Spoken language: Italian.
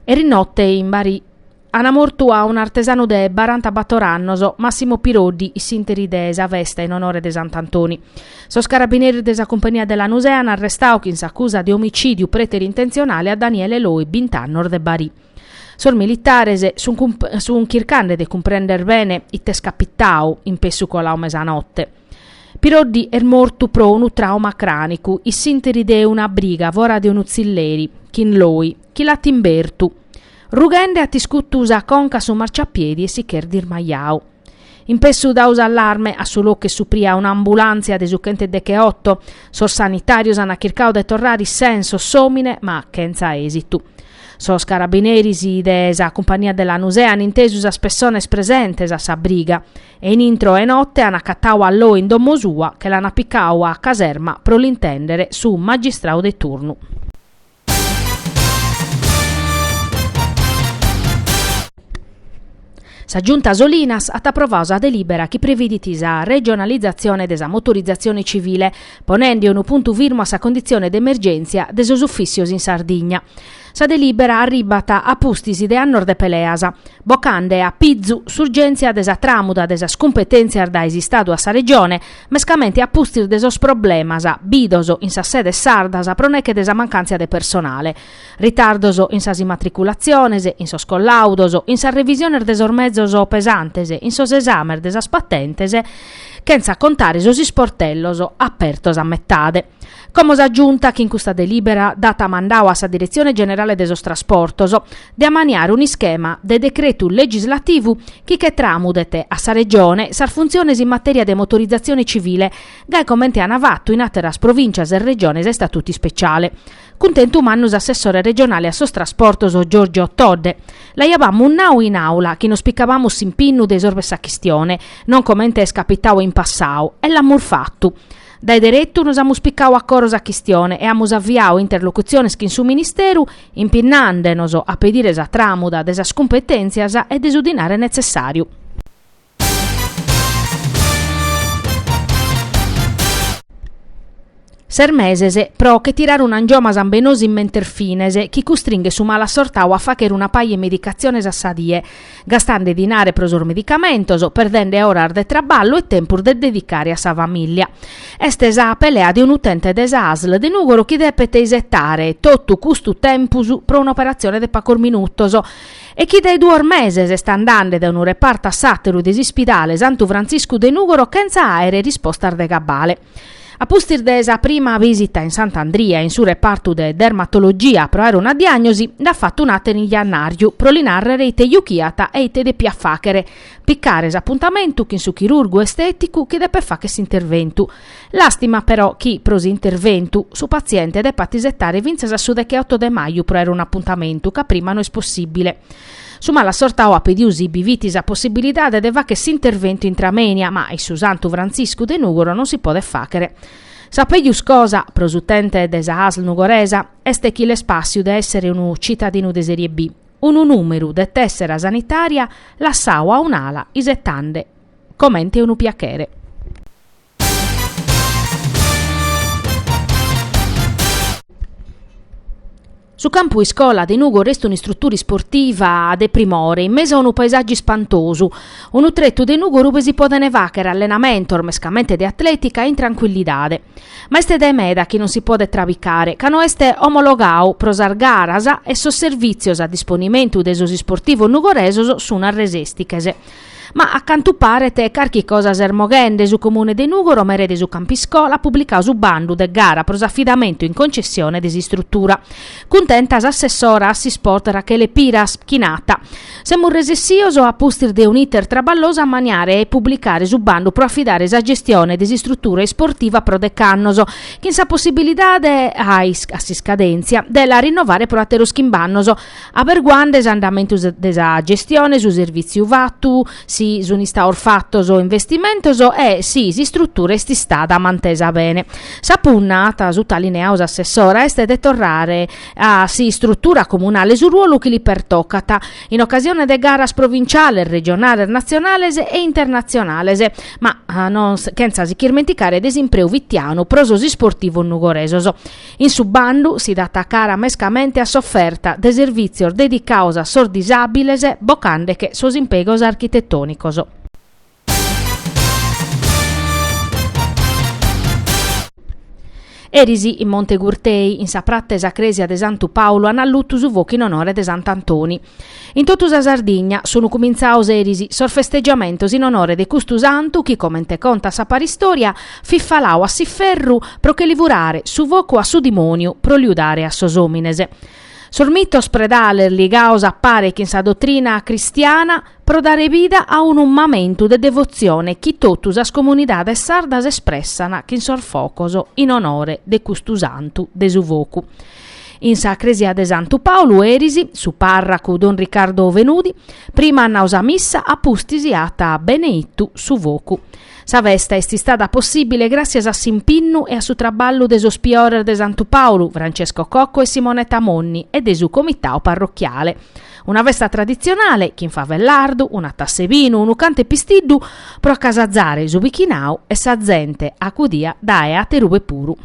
E rinotte in Bari hanno morto a un artesano de 40 battorannoso, Massimo Pirodi, i sinteri de esa vesta in onore de Sant'Antoni. Sos carabinieri desa compagnia della Nusea hanno arrestato chi s'accusa di omicidio preterintenzionale a Daniele Loi, bintannor de Bari. Sos militares su un chircande de comprender bene itte scapittau in pessu con la mesanotte. Pirodi è morto pro un trauma cranico, i sinteri de una briga vora de un uzzilleri, chin Loi, chi la timbertu. Rugende a tiscuttusa conca su marciapiedi e si cher dirmaiau. In pessu dausa allarme a solo che supria un'ambulanzia de succhente de che 8, sos sanitarios hanno chircau de torrare senso somine ma senza esitu. Sos carabinieri de esa compagnia della Nusea hanno inteso a spessones presentes a sa briga e in intro e notte hanno accattau a Loi in domo sua che l'hanno piccau a caserma pro l'intendere su magistrao de turno. Sa giunta Solinas ha approvato a delibera che prevediti sa regionalizzazione desa motorizzazione civile, ponendo un punto firmo a sa condizione d'emergenza de sos ufficios in Sardegna. Sa delibera arribata a pustisi de annor de Peleasa, boccande a pizzu surgenzia desa tramuda desa scompetenzia da esistado a sa regione, mescamente a pustir de sos problemas a bidoso in sa sede sardasa proneche desa mancanza de personale, ritardoso in sas immatriculazione, in sos collaudoso, in sa revisione de sos mezzos pesantese, in sos esamer de sas patentese, senza contare sos sportellos apertos a mettade. Come sa giunta che in questa delibera data mandau a sa direzione generale de sos trasportos de amaniare un schema de decreto legislativo che tramudete a sa regione sar funziones in materia de motorizzazione civile gai commenti anavatto in atteras provincias e regiones e statuti speciale. Contentum annus assessore regionale a sos trasportos Giorgio Todde. La iavamo un nau in aula che non spiccavamo in pinnu de sorbe sa chistione, non commente scapitau in passau, e l'amur fatto. Dai diretto nos amus spiccau a coro sa chistione e amus avviau interlocuzione in su ministeru, impinnandenos a pedire sa tramuda de sa scompetenzias e desudinare necessario. Sermesese pro che tirare un angioma zambenosi in menterfinese chi costringe su mala sortau a facere una paie medicazione a sadie, gastando dinare prosor medicamentos, perdendo ora de traballo e tempo de dedicare a sa famiglia. Este sa pelea di un utente desa ASL de Nugoro chi depete isettare tutto custu tempus pro un'operazione de pacor minutoso e chi dei 2 meses sta andando da un reparto a Satteru desispidale Santo Francisco de Nugoro senza aere risposta de gabbale. A pustir desa prima visita in Sant'Andria in su reparto de dermatologia pro era una diagnosi, da fatto un'ate in iannariu, pro linarrere ite iuchiata e ite de piaffachere, piccare appuntamento che in su chirurgo estetico che depe fa che s'interventu. Lastima però chi prosi interventu su paziente de patisettare vinzesa su de che 8 de maio pro era un appuntamento che prima non è possibile. Su mala sorta o a pediusi bivitis a possibilità de va che s'intervento intramenia, ma il su Santo Francisco de Nugoro non si può facere. Sapeius cosa, prosutente desa ASL nugoresa, este chi l'espazio de essere un cittadino de serie B, un numero de tessera sanitaria, lassau a un'ala, isettande, commenti un piacere. Su campo scola de Nugo resta un'istruttura sportiva de primore, in mezzo a un paesaggio spantoso. Un tretto de Nugo rube si può vacere allenamento, ormescamente de atletica in tranquillità. Ma este de meda che non si può travicare, cano este omologau prosar garasa e sos servizios a disponimento de sos sportivo nugoresos su una resestichese. Ma accanto parete carchi cosa sermoghende su comune de Nugoro merede su campiscola pubblicau su bandu de gara pros affidamento in concessione desi struttura. Contentas assessora Assisport Rachele Piras Chinata. Semu resessioso a pustir de un iter traballoso a maniare e pubblicare su bandu pro affidare sa gestione desi strutture sportiva pro decannoso, che in sa possibilità de a scadenzia della rinnovare pro atero schimbannoso, averguandes andamentus desa gestione su servizio vattu, si si sunista orfattoso investimentoso e si strutture sti stada mantesa bene. Sapunnata su tali neaus assessora este de torrare a si struttura comunale su ruolo che li pertoccata in occasione de garas provinciale, regionale, nazionale e internazionale, ma non senza si dimenticare desimpreu vittiano prososi sportivo nugoresoso. In subbandu si data cara mescamente a sofferta de servizio dedicaus a sordisabiles bocande che sos impegos architettonicos. Erisi in Monte Gurtei, in sa prattesa Cresia de Santu Paolo, han alluttu su voco in onore de Sant'Antoni. In tottusa Sardigna sono cominzaus erisi sorfesteggiamentos in onore de custu santu chi, commente conta sa paristoria, fiffalau a Sifferru pro che livurare su voco a su dimoniu pro liudare a sos ominese. Sormittos predaler ligaos appare che in sa dottrina cristiana pro dare vida a un ummamentu de devozione chi tottus as comunidades sardas espressana che in sorfocoso in onore de custu santu de su vocu. In sa Cresia de Santu Paolo erisi, su parracu Don Riccardo Venudi, prima annausa missa appustisi ata beneittu su vocu. Sa vesta esti stata possibile grazie a Simpinnu e a su traballo de sospiorer de Santu Paolo, Francesco Cocco e Simonetta Monni e de su comitao parrocchiale. Una vesta tradizionale, chi in favellardu, una tassevino, un ucante pistiddu, pro casazzare su bichinau e sa gente acudia dae a terube puru.